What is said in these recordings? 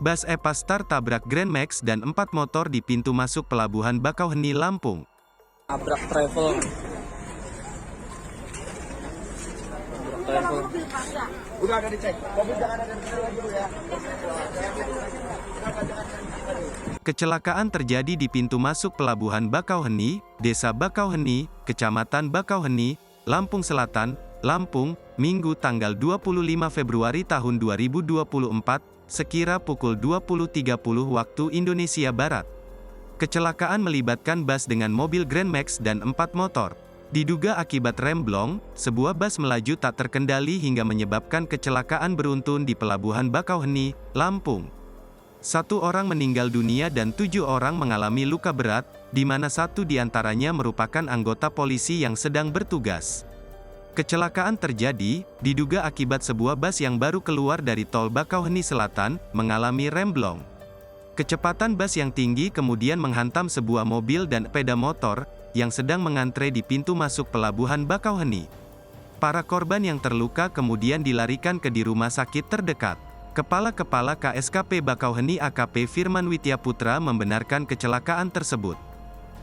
Bus Epastar tabrak Grand Max dan 4 motor di pintu masuk Pelabuhan Bakauheni, Lampung. Nabrak travel. Udah ada dicek. Mobil jangan ada di lagi Bu ya. Kecelakaan terjadi di pintu masuk Pelabuhan Bakauheni, Desa Bakauheni, Kecamatan Bakauheni, Lampung Selatan, Lampung, Minggu tanggal 25 Februari tahun 2024, sekira pukul 20.30 waktu Indonesia Barat. Kecelakaan melibatkan bus dengan mobil Grand Max dan 4 motor. Diduga akibat remblong, sebuah bus melaju tak terkendali hingga menyebabkan kecelakaan beruntun di Pelabuhan Bakauheni, Lampung. 1 orang meninggal dunia dan 7 orang mengalami luka berat, di mana 1 diantaranya merupakan anggota polisi yang sedang bertugas. Kecelakaan terjadi, diduga akibat sebuah bus yang baru keluar dari tol Bakauheni Selatan, mengalami remblong. Kecepatan bus yang tinggi kemudian menghantam sebuah mobil dan sepeda motor, yang sedang mengantre di pintu masuk Pelabuhan Bakauheni. Para korban yang terluka kemudian dilarikan ke di rumah sakit terdekat. Kepala KSKP Bakauheni AKP Firman Widya Putra membenarkan kecelakaan tersebut.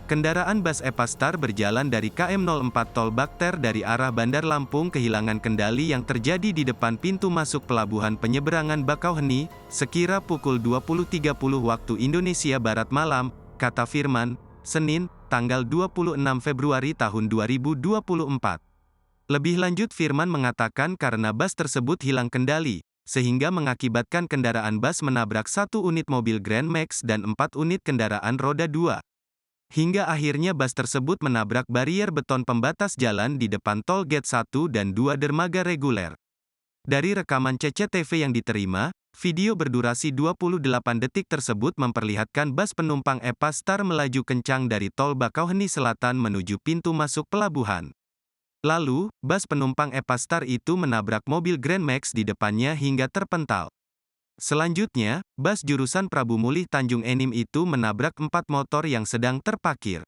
Kendaraan bus Epastar berjalan dari KM 04 Tol Bakter dari arah Bandar Lampung kehilangan kendali yang terjadi di depan pintu masuk Pelabuhan Penyeberangan Bakauheni, sekira pukul 20.30 waktu Indonesia Barat malam, kata Firman, Senin, tanggal 26 Februari tahun 2024. Lebih lanjut Firman mengatakan karena bus tersebut hilang kendali, sehingga mengakibatkan kendaraan bus menabrak 1 unit mobil Grand Max dan 4 unit kendaraan roda 2. Hingga akhirnya bus tersebut menabrak barier beton pembatas jalan di depan tol gate 1 dan 2 dermaga reguler. Dari rekaman CCTV yang diterima, video berdurasi 28 detik tersebut memperlihatkan bus penumpang Epastar melaju kencang dari tol Bakauheni Selatan menuju pintu masuk pelabuhan. Lalu, bus penumpang Epastar itu menabrak mobil Grand Max di depannya hingga terpental. Selanjutnya, bus jurusan Prabu Mulih Tanjung Enim itu menabrak 4 motor yang sedang terparkir.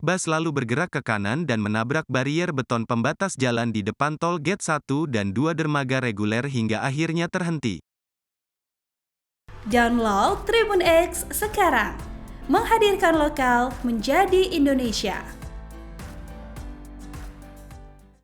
Bus lalu bergerak ke kanan dan menabrak barier beton pembatas jalan di depan tol gate 1 dan 2 dermaga reguler hingga akhirnya terhenti. Download Tribun X sekarang, menghadirkan lokal menjadi Indonesia.